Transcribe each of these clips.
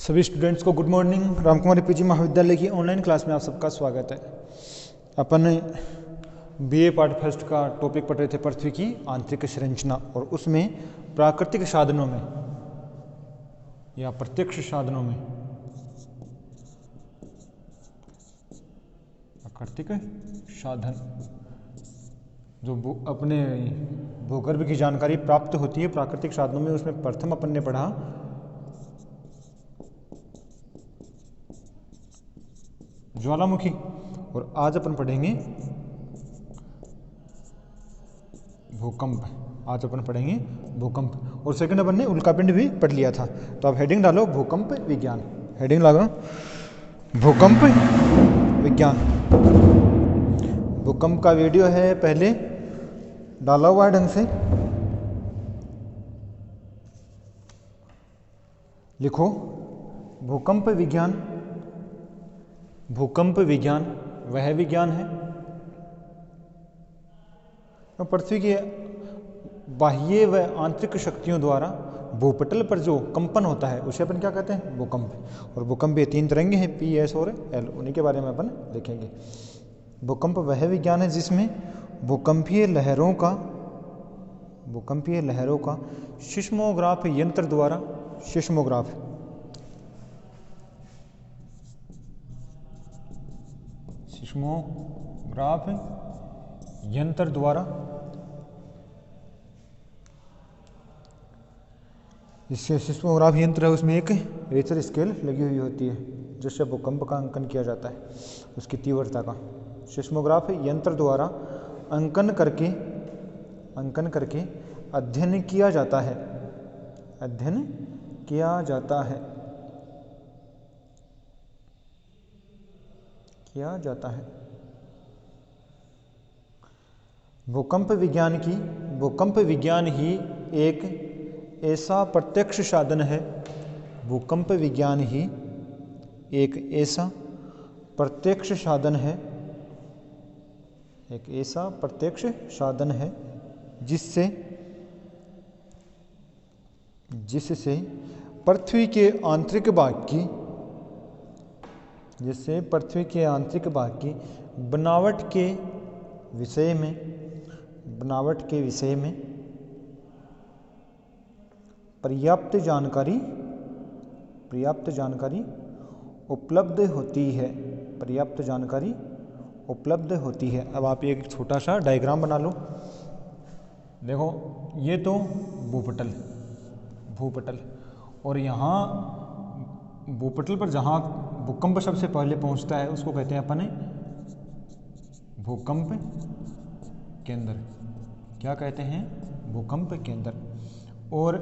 सभी स्टूडेंट्स को good morning. Ramkumari PG महाविद्यालय की ऑनलाइन क्लास में आप सबका स्वागत है। अपन बीए पार्ट फर्स्ट का टॉपिक पढ़ रहे थे पृथ्वी की आंतरिक संरचना, और उसमें प्राकृतिक साधनों में या प्रत्यक्ष साधनों में प्राकृतिक साधन जो अपने भूगर्भ की जानकारी प्राप्त होती है प्राकृतिक साधनों में, उसमें प्रथम अपन ने पढ़ा ज्वालामुखी, और आज अपन पढ़ेंगे भूकंप। आज अपन पढ़ेंगे भूकंप, और सेकंड अपन ने उल्कापिंड भी पढ़ लिया था। तो आप हेडिंग डालो भूकंप विज्ञान, हेडिंग डालो भूकंप विज्ञान। भूकंप का वीडियो है पहले डाला हुआ है ढंग से, लिखो भूकंप विज्ञान। भूकंप विज्ञान वह विज्ञान है तो पृथ्वी के बाह्य व आंतरिक शक्तियों द्वारा भूपटल पर जो कंपन होता है उसे अपन क्या कहते हैं, भूकंप। और भूकंप ये तीन तरंगे हैं, पी, एस और एल, उन्हीं के बारे में अपन देखेंगे। भूकंप वह विज्ञान है जिसमें भूकंपीय लहरों का सिस्मोग्राफ यंत्र द्वारा सिस्मोग्राफ यंत्र द्वारा इससे सिस्मोग्राफ यंत्र है, उसमें एक रेचर स्केल लगी हुई होती है जिससे भूकंप का अंकन किया जाता है, उसकी तीव्रता का। सिस्मोग्राफ यंत्र द्वारा अंकन करके अध्ययन किया जाता है। भूकंप विज्ञान ही एक ऐसा प्रत्यक्ष साधन है। भूकंप विज्ञान ही एक ऐसा प्रत्यक्ष साधन है जिससे पृथ्वी के आंतरिक भाग की बनावट के विषय में पर्याप्त जानकारी उपलब्ध होती है। अब आप एक छोटा सा डायग्राम बना लो। देखो ये तो भूपटल, और यहाँ भूपटल पर जहाँ भूकंप सबसे पहले पहुँचता है उसको कहते हैं अपन भूकंप केंद्र। क्या कहते हैं? भूकंप केंद्र। और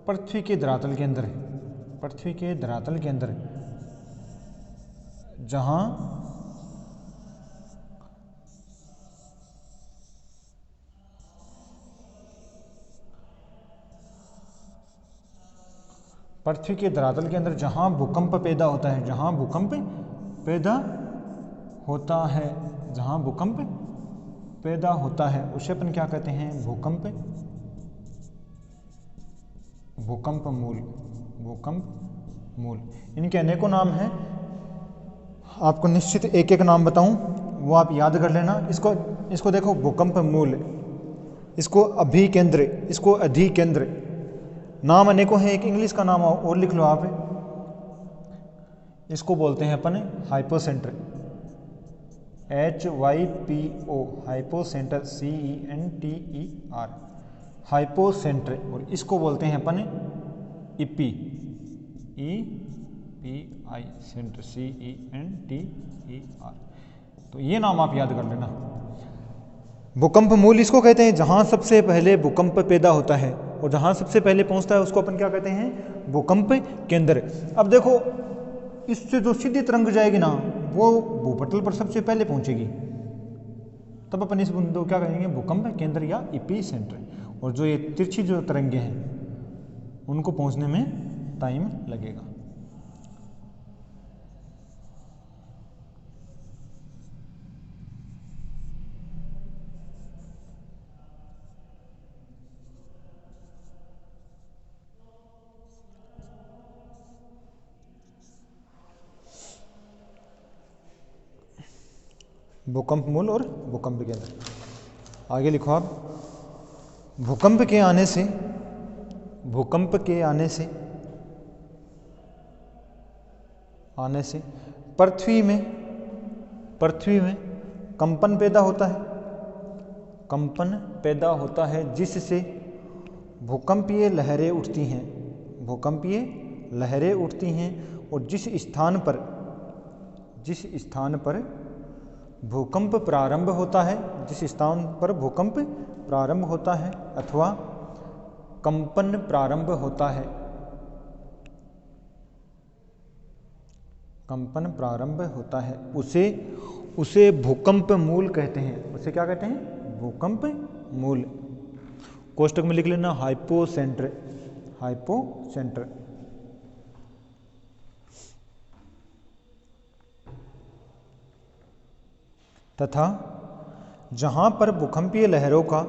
पृथ्वी के धरातल के अंदर जहाँ भूकंप पैदा होता है उसे अपन क्या कहते हैं? भूकंप मूल। इनके अनेकों नाम हैं, आपको निश्चित एक एक नाम बताऊं वो आप याद कर लेना। इसको देखो भूकंप मूल, इसको अभिकेंद्र, इसको अधिकेंद्र। नाम अनेकों हैं, एक इंग्लिश का नाम और लिख लो आप। इसको बोलते हैं अपन hypocentre, HYPO, hypocentre, CENTER, hypocentre. और इसको बोलते हैं अपन EPI, सेंटर, CENTER। तो ये नाम आप याद कर लेना। भूकंप मूल इसको कहते हैं जहां सबसे पहले भूकंप पैदा होता है, और जहां सबसे पहले पहुंचता है उसको अपन क्या कहते हैं? भूकंप केंद्र। अब देखो इससे जो सीधी तरंग जाएगी ना वो भूपटल पर सबसे पहले पहुंचेगी, तब अपन इस बिंदु क्या कहेंगे? भूकंप केंद्र या EPI सेंटर। और जो ये तिरछी जो तरंगे हैं उनको पहुंचने में टाइम लगेगा। भूकंप मूल और भूकंप केंद्र। आगे लिखो आप, भूकंप के आने से पृथ्वी में कंपन पैदा होता है, जिससे भूकंपीय लहरें उठती हैं और जिस स्थान पर भूकंप प्रारंभ होता है अथवा कंपन प्रारंभ होता है उसे भूकंप मूल कहते हैं। उसे क्या कहते हैं? भूकंप मूल। कोष्टक में लिख लेना हाइपोसेंटर। तथा जहां पर भूकंपीय लहरों का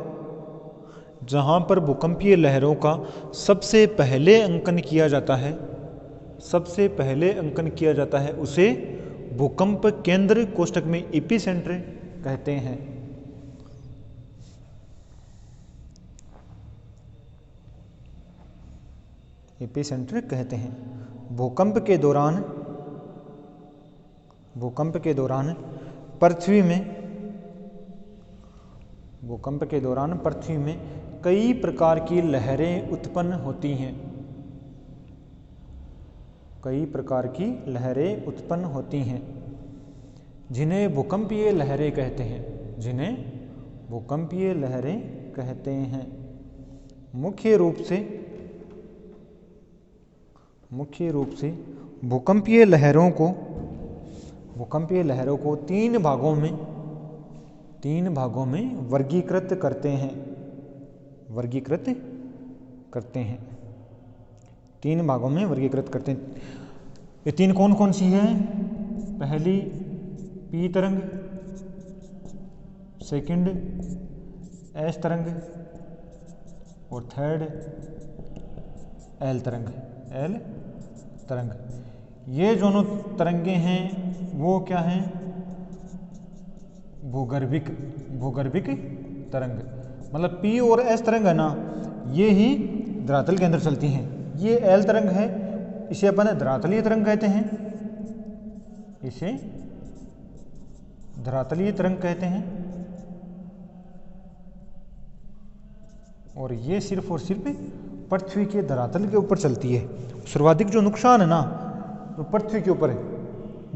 सबसे पहले अंकन किया जाता है उसे भूकंप केंद्र, कोष्टक में एपिसेंटर कहते हैं। भूकंप के दौरान पृथ्वी में कई प्रकार की लहरें उत्पन्न होती हैं, जिन्हें भूकंपीय लहरें कहते हैं। मुख्य रूप से भूकंपीय लहरों को तीन भागों में वर्गीकृत करते हैं। ये तीन कौन कौन सी हैं? पहली पी तरंग, सेकंड एस तरंग और थर्ड एल तरंग। ये दोनों तरंगे हैं वो क्या हैं? भूगर्भिक तरंग। मतलब पी और एस तरंग है ना, ये ही धरातल के अंदर चलती हैं। ये एल तरंग है, इसे अपन धरातलीय तरंग कहते हैं। और ये सिर्फ और सिर्फ पृथ्वी के धरातल के ऊपर चलती है। सर्वाधिक जो नुकसान है ना, तो पृथ्वी के ऊपर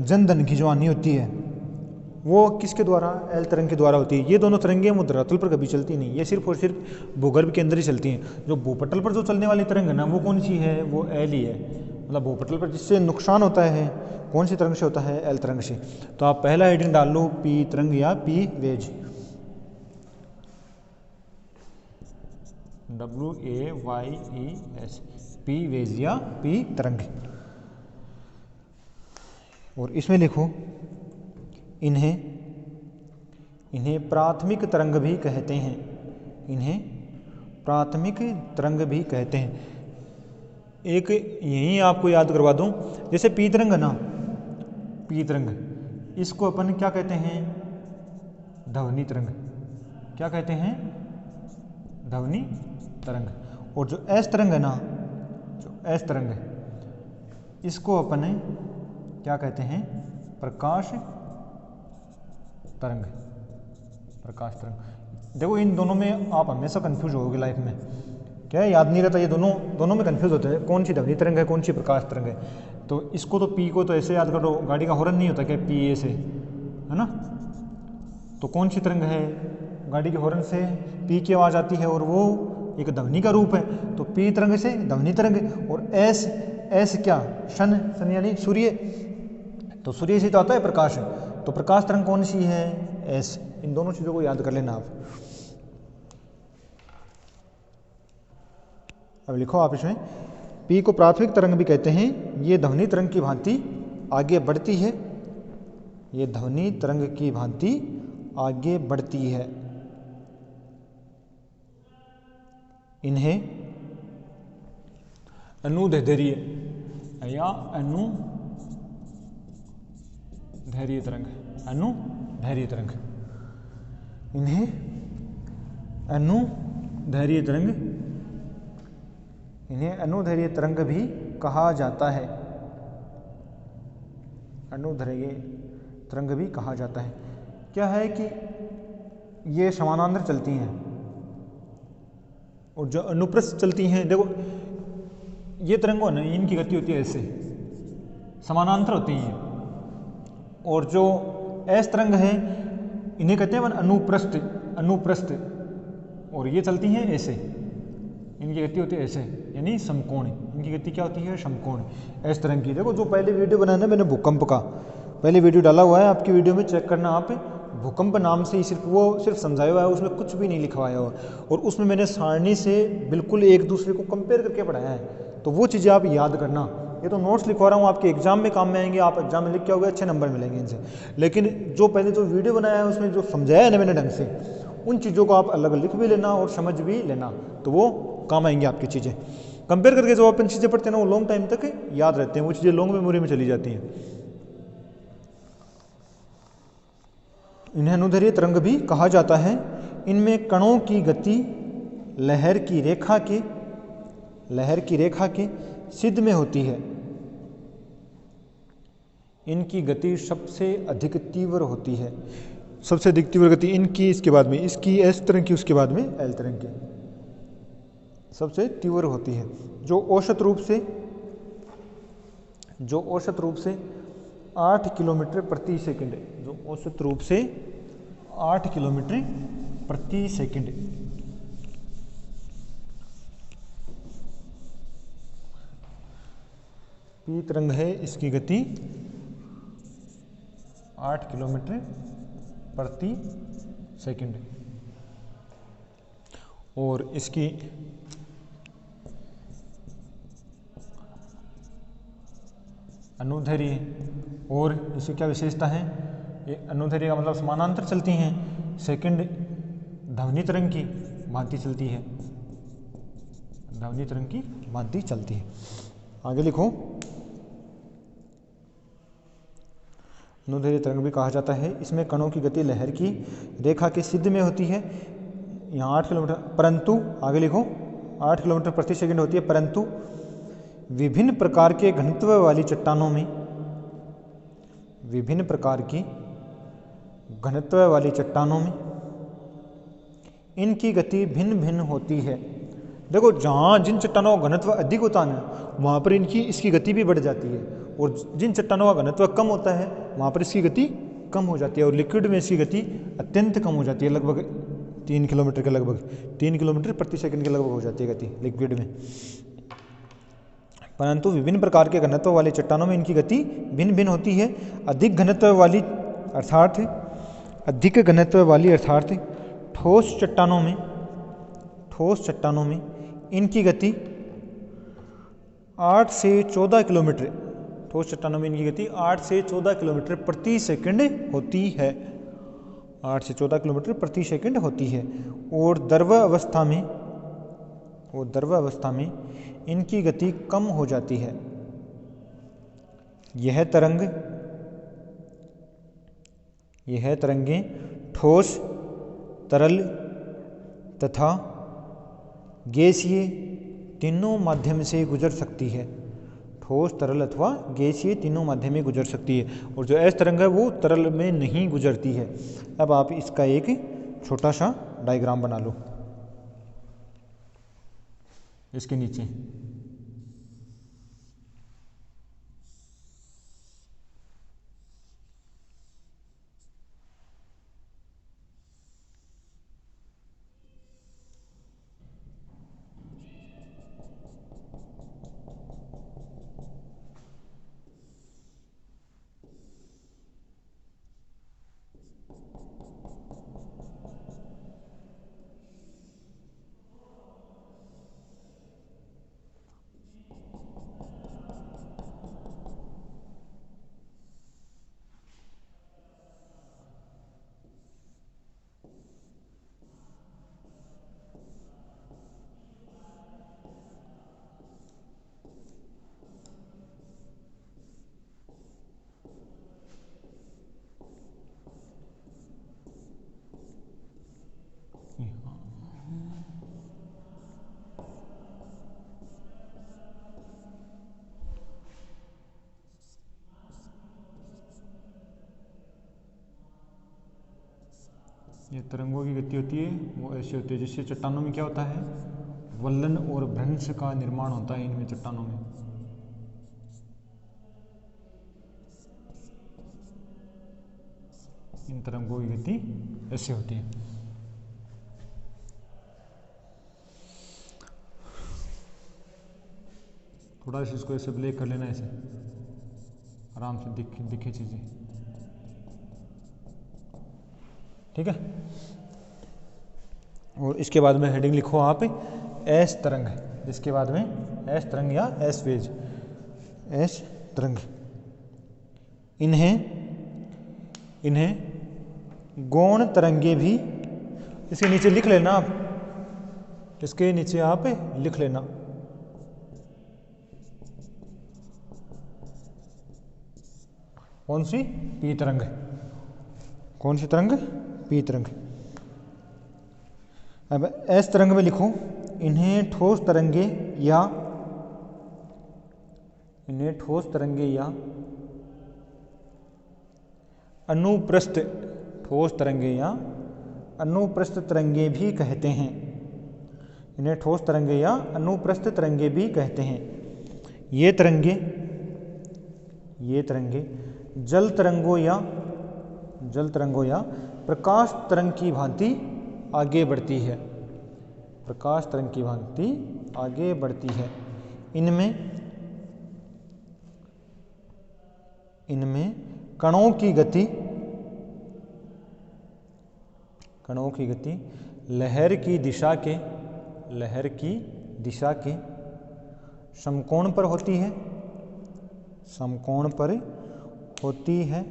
जनधन की जो हानि होती है वो किसके द्वारा? एल तरंग के द्वारा होती है। ये दोनों तरंगें वो धरातल पर कभी चलती नहीं, ये सिर्फ और सिर्फ भूगर्भ के अंदर ही चलती हैं। जो भूपटल पर जो चलने वाली तरंग है ना, वो कौन सी है? वो एल ही है। मतलब भूपटल पर जिससे नुकसान होता है कौन सी तरंग से होता है? एल तरंग से। तो आप पहला हेडिंग डाल लो पी तरंग या P waves, WAYES, P waves या पी तरंग। और इसमें लिखो इन्हें प्राथमिक तरंग भी कहते हैं। एक यही आपको याद करवा दूं, जैसे पी तरंग है ना, पी तरंग इसको अपन क्या कहते हैं? ध्वनि तरंग। क्या कहते हैं? ध्वनि तरंग। और जो एस तरंग है ना, इसको अपन क्या कहते हैं? प्रकाश तरंग। देखो इन दोनों में आप हमेशा कंफ्यूज होगे लाइफ में, क्या याद नहीं रहता, ये दोनों में कंफ्यूज होते हैं, कौन सी ध्वनि तरंग है, कौन सी प्रकाश तरंग है। तो इसको तो पी को तो ऐसे याद करो, गाड़ी का हॉर्न नहीं होता क्या पी ए से, है ना? तो कौन सी तरंग है? गाड़ी के हॉर्न से पी की आवाज़ आती है और वो एक ध्वनि का रूप है। तो पी तरंग से ध्वनि तरंग। और एस क्या? सन यानी सूर्य। तो सूर्य से तो आता है प्रकाश। तो प्रकाश तरंग कौन सी है? एस। इन दोनों चीज़ों को याद कर लेना आप। अब लिखो आप इसमें, पी को प्राथमिक तरंग भी कहते हैं। ये ध्वनि तरंग की भांति आगे बढ़ती है। इन्हें अनुदैर्ध्य या अनुदैर्ध्य तरंग अनुदैर्घ्य तरंग, इन्हें अनुदैर्घ्य तरंग, इन्हें अनुदैर्घ्य तरंग भी कहा जाता है, अनुदैर्घ्य तरंग भी कहा जाता है। क्या है कि ये समानांतर चलती हैं और जो अनुप्रस्थ चलती हैं, देखो ये तरंग ना, इनकी गति होती है ऐसे, समानांतर होती है, और जो एस तरंग है इन्हें कहते हैं अनुप्रस्थ, अनुप्रस्थ, और ये चलती हैं ऐसे, इनकी गति होती है ऐसे, यानी समकोण, इनकी गति क्या होती है, समकोण। एस तरंग की देखो, जो पहले वीडियो बनाया ना मैंने भूकंप का, पहले वीडियो डाला हुआ है आपकी वीडियो में, चेक करना आप, भूकंप नाम से ही सिर्फ समझाया हुआ है, उसमें कुछ भी नहीं लिखवाया हुआ, और उसमें मैंने सारणी से बिल्कुल एक दूसरे को कंपेयर करके पढ़ाया है, तो वो चीज़ें आप याद करना। ये तो नोट्स लिखवा रहा हूँ, आपके एग्जाम में काम में आएंगे, आप एग्जाम में लिख के आओगे, अच्छे नंबर मिलेंगे इनसे। लेकिन जो पहले जो वीडियो बनाया है उसमें जो समझाया है ना मैंने ढंग से, उन चीज़ों को आप अलग लिख भी लेना और समझ भी लेना, तो वो काम आएंगी आपकी चीज़ें। कंपेयर करके जो अपन चीज़ें पढ़ते हैं ना, वो लॉन्ग टाइम तक याद रहते हैं, वो चीज़ें लॉन्ग मेमोरी में चली जाती हैं। इन्हें अनुदैर्घ्य तरंग भी कहा जाता है। इनमें कणों की गति लहर की रेखा के सिद्ध में होती है। इनकी गति सबसे अधिक तीव्र होती है, सबसे अधिक तीव्र गति इनकी, इसके बाद में इसकी एस तरंग की, उसके बाद में एल तरंग की सबसे तीव्र होती है, जो औसत रूप से 8 किलोमीटर प्रति सेकंड, जो औसत रूप से 8 किलोमीटर प्रति सेकंड। पी तरंग है, इसकी गति 8 किलोमीटर प्रति सेकंड, और इसकी अनुदैर्घ्य, और इसकी क्या विशेषता है, ये अनुदैर्घ्य का मतलब समानांतर चलती हैं, सेकंड ध्वनि तरंग की भांति चलती है, ध्वनि तरंग की भांति चलती है। आगे लिखो, अनुदैर्घ्य तरंग भी कहा जाता है। इसमें कणों की गति लहर की रेखा के सिद्ध में होती है। यहाँ 8 किलोमीटर, परंतु आगे लिखो 8 किलोमीटर प्रति सेकंड होती है, परंतु विभिन्न प्रकार के घनत्व वाली चट्टानों में, विभिन्न प्रकार की घनत्व वाली चट्टानों में इनकी गति भिन्न भिन्न होती है। देखो, जहाँ जिन चट्टानों का घनत्व अधिक होता है वहाँ पर इसकी गति भी बढ़ जाती है, और जिन चट्टानों का घनत्व कम होता है वहाँ पर इसकी गति कम हो जाती है, और लिक्विड में इसकी गति अत्यंत कम हो जाती है, लगभग 3 किलोमीटर के लगभग 3 किलोमीटर प्रति सेकंड के लगभग हो जाती है गति लिक्विड में। परंतु विभिन्न प्रकार के घनत्व वाली चट्टानों में इनकी गति भिन्न भिन्न होती है। अधिक घनत्व वाली अर्थात ठोस चट्टानों में इनकी गति 8 से 14 किलोमीटर, ठोस चट्टानों में इनकी गति 8 से 14 किलोमीटर प्रति सेकंड होती है, 8 से 14 किलोमीटर प्रति सेकंड होती है। और द्रव अवस्था में इनकी गति कम हो जाती है। यह तरंगें ठोस, तरल तथा गैसीय तीनों माध्यम से गुजर सकती है। ठोस, तरल अथवा गैसीय तीनों माध्यम में गुजर सकती है, और जो एस तरंग है वो तरल में नहीं गुजरती है। अब आप इसका एक छोटा सा डायग्राम बना लो इसके नीचे। ये तरंगों की गति होती है वो ऐसी होती है, जिससे चट्टानों में क्या होता है, वल्लन और भ्रंश का निर्माण होता है इनमें चट्टानों में। इन तरंगों की गति ऐसे होती है। थोड़ा सा इसको ऐसे ब्लैक कर लेना, ऐसे आराम से दिखे चीजें, ठीक है। और इसके बाद में हेडिंग लिखो आप एस तरंग, इसके बाद में एस तरंग या एस वेज, एस तरंग। इन्हें गौण तरंगे भी, इसके नीचे लिख लेना आप, इसके नीचे आप लिख लेना, कौन सी, पी तरंग, कौन सी तरंग, पी तरंग। अब एस तरंग में लिखो, इन्हें ठोस तरंगे या अनुप्रस्थ, ठोस तरंगे या अनुप्रस्थ तरंगे भी कहते हैं। इन्हें ठोस तरंगे या अनुप्रस्थ तरंगे भी कहते हैं। ये तरंगे जल तरंगों या प्रकाश तरंग की भांति आगे बढ़ती है, प्रकाश तरंग की भांति आगे बढ़ती है। इनमें कणों की गति लहर की दिशा के समकोण पर होती है।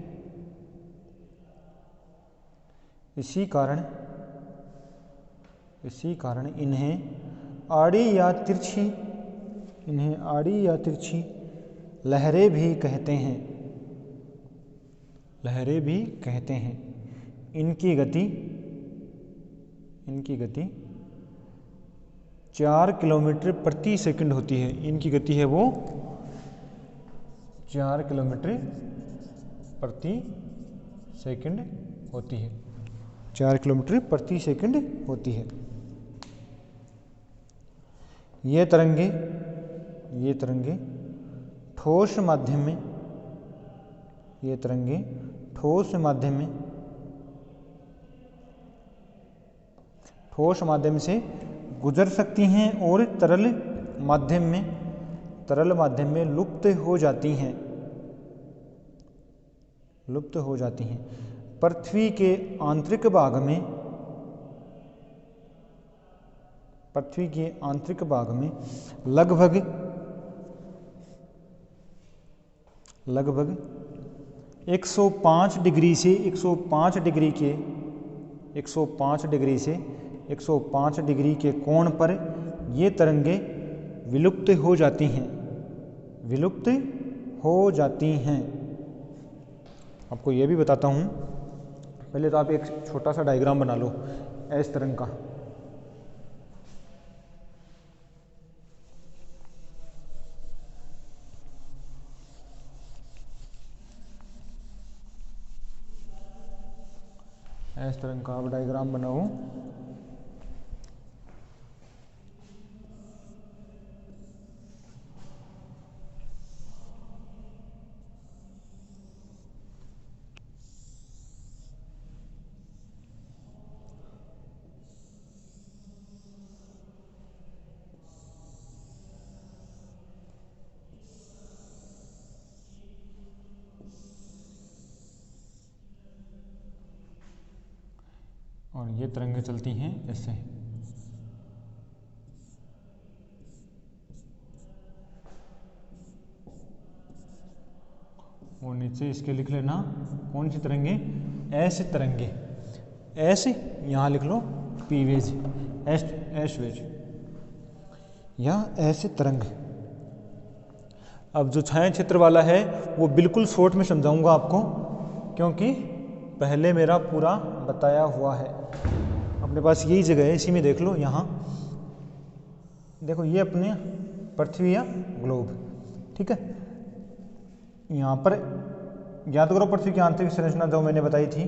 इसी कारण इन्हें आड़ी या तिरछी लहरें भी कहते हैं। इनकी गति 4 किलोमीटर प्रति सेकंड होती है। इनकी गति है वो 4 किलोमीटर प्रति सेकंड होती है, 4 किलोमीटर प्रति सेकंड होती है। ये तरंगे ठोस माध्यम से गुजर सकती हैं और तरल माध्यम में लुप्त हो जाती हैं। पृथ्वी के आंतरिक भाग में लगभग 105 डिग्री से 105 डिग्री के कोण पर ये तरंगे विलुप्त हो जाती हैं। आपको ये भी बताता हूँ, पहले तो आप एक छोटा सा डायग्राम बना लो एस तरंग का। एस तरंग का आप डायग्राम बनाओ। और ये तरंगें चलती हैं ऐसे, और नीचे इसके लिख लेना कौन सी तरंगे, ऐसे तरंगे, ऐसे यहाँ लिख लो पी वेज, एस वेज या ऐसे तरंग। अब जो छाया क्षेत्र वाला है वो बिल्कुल शॉर्ट में समझाऊंगा आपको, क्योंकि पहले मेरा पूरा बताया हुआ है। अपने पास यही जगह है, इसी में देख लो। यहाँ देखो ये अपने पृथ्वी या ग्लोब, ठीक है। यहाँ पर याद करो पृथ्वी की आंतरिक संरचना जो मैंने बताई थी,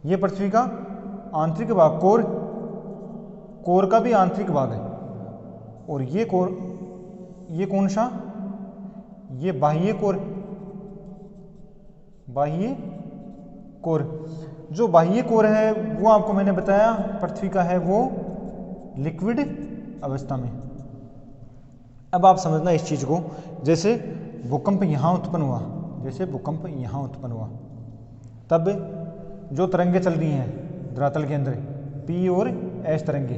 ये पृथ्वी का आंतरिक भाग, कोर का भी आंतरिक भाग है। और ये कोर, ये कौन सा, ये बाह्य कोर, बाह्य कोर। जो बाह्य कोर है वो आपको मैंने बताया पृथ्वी का है वो लिक्विड अवस्था में। अब आप समझना इस चीज को, जैसे भूकंप यहां उत्पन्न हुआ, जैसे भूकंप यहां उत्पन्न हुआ, तब जो तरंगे चल रही हैं धरातल के अंदर, पी और एस तरंगे,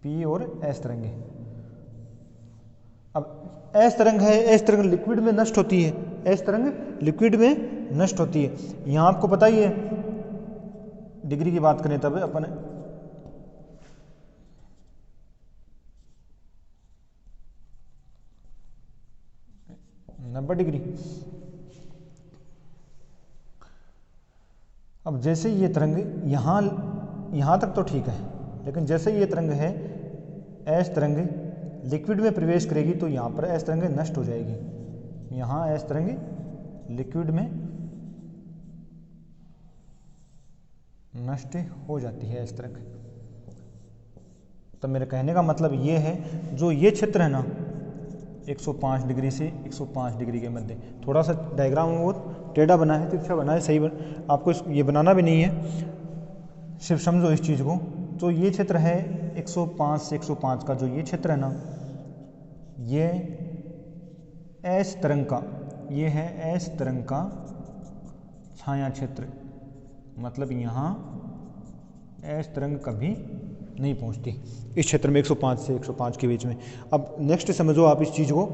पी और एस तरंगे। अब एस तरंग है, एस तरंग लिक्विड में नष्ट होती है, एस तरंग लिक्विड में नष्ट होती है। यहां आपको पता ही है, डिग्री की बात करें तब अपन 90 डिग्री। अब जैसे ये तरंग यहाँ तक तो ठीक है, लेकिन जैसे ये तरंग है एस तरंग लिक्विड में प्रवेश करेगी तो यहाँ पर एस तरंग नष्ट हो जाएगी। यहाँ एस तरंग लिक्विड में नष्ट हो जाती है एस तरंग। तो मेरे कहने का मतलब ये है, जो ये क्षेत्र है ना 105 डिग्री से 105 डिग्री के मध्य, थोड़ा सा डायग्राम वो टेढ़ा बना है, तिरछा बना है, सही आपको ये बनाना भी नहीं है, सिर्फ समझो इस चीज़ को। तो ये क्षेत्र है 105 से 105 का, जो ये क्षेत्र है ना, ये एस तरंग का, ये है एस तरंग का छाया क्षेत्र। मतलब यहाँ एस तरंग कभी नहीं पहुँचती इस क्षेत्र में 105 से 105 के बीच में। अब नेक्स्ट समझो आप इस चीज़ को,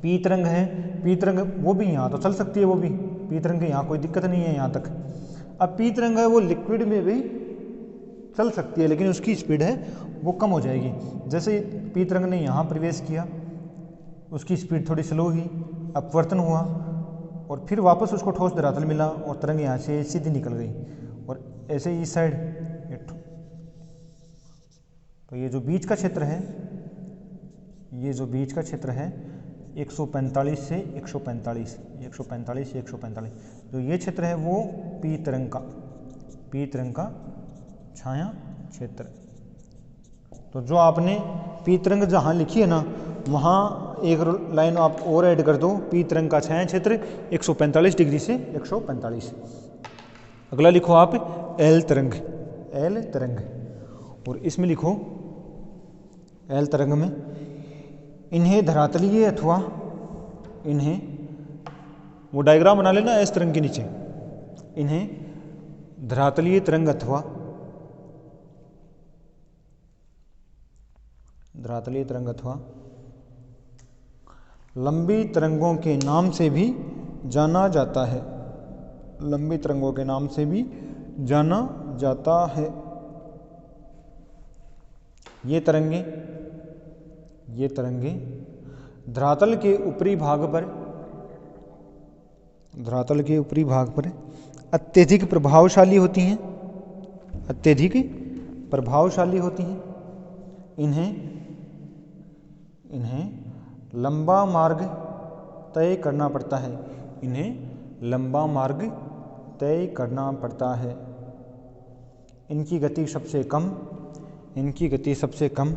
पी तरंग है, पी तरंग वो भी यहाँ तो चल सकती है, वो भी पी तरंग यहाँ कोई दिक्कत नहीं है यहाँ तक। अब पी तरंग है वो लिक्विड में भी चल सकती है, लेकिन उसकी स्पीड है वो कम हो जाएगी। जैसे पी तरंग ने यहाँ प्रवेश किया, उसकी स्पीड थोड़ी स्लो हुई, अपवर्तन हुआ और फिर वापस उसको ठोस धरातल मिला और तरंग यहाँ से सीधी निकल गई। और ऐसे ही इस साइड, तो ये जो बीच का क्षेत्र है, ये जो बीच का क्षेत्र है 145 से 145, 145 से 145, जो ये क्षेत्र है वो पी तरंग का छाया क्षेत्र। तो जो आपने पी तरंग जहाँ लिखी है ना, वहाँ एक लाइन आप और ऐड कर दो, पी तरंग का छाया क्षेत्र 145 डिग्री से 145। अगला लिखो आप एल तरंग, एल तरंग, और इसमें लिखो एल तरंग में इन्हें धरातलीय अथवा इन्हें, वो डायग्राम बना लेना एस तरंग के नीचे, इन्हें धरातलीय तरंग अथवा लंबी तरंगों के नाम से भी जाना जाता है, लंबी तरंगों के नाम से भी जाना जाता है। ये तरंगे धरातल के ऊपरी भाग पर अत्यधिक प्रभावशाली होती हैं, इन्हें लंबा मार्ग तय करना पड़ता है, इनकी गति सबसे कम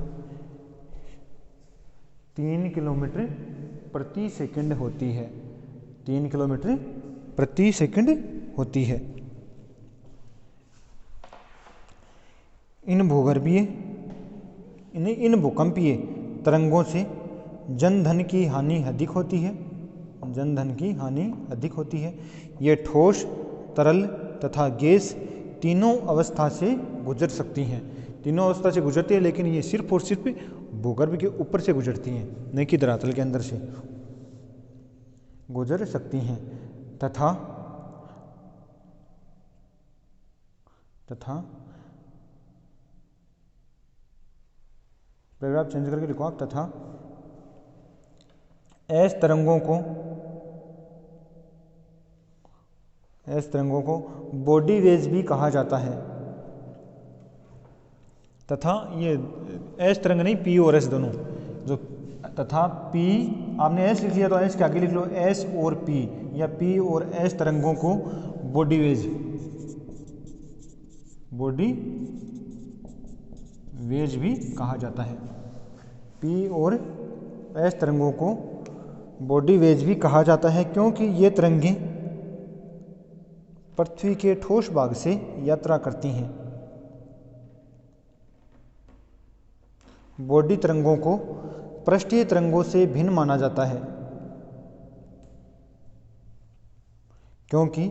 3 किलोमीटर प्रति सेकंड होती है, 3 किलोमीटर प्रति सेकंड होती है। इन भूकंपीय तरंगों से जनधन की हानि अधिक होती है, ये ठोस, तरल तथा गैस तीनों अवस्था से गुजर सकती हैं, लेकिन ये सिर्फ और सिर्फ भूगर्भ के ऊपर से गुजरती हैं, न कि धरातल के अंदर से गुजर सकती हैं। तथा पैराग्राफ चेंज करके लिखो आप, तथा एस तरंगों को बॉडी वेव्स भी कहा जाता है। तथा ये एस तरंग नहीं, पी और एस दोनों, जो तथा पी आपने एस लिख लिया तो एस के आगे लिख लो एस और पी, या पी और एस तरंगों को बॉडी वेज भी कहा जाता है। पी और एस तरंगों को बॉडी वेज भी कहा जाता है क्योंकि ये तरंगें पृथ्वी के ठोस भाग से यात्रा करती हैं। बॉडी तरंगों को पृष्ठीय तरंगों से भिन्न माना जाता है क्योंकि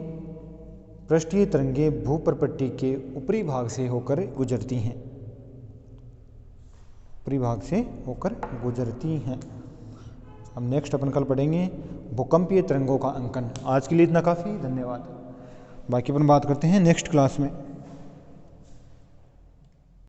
पृष्ठीय तरंगें भूप्रपट्टी के ऊपरी भाग से होकर गुजरती हैं। ऊपरी भाग से होकर गुजरती हैं। अब नेक्स्ट अपन कल पढ़ेंगे भूकंपीय तरंगों का अंकन। आज के लिए इतना काफ़ी, धन्यवाद। बाकी अपन बात करते हैं नेक्स्ट क्लास में।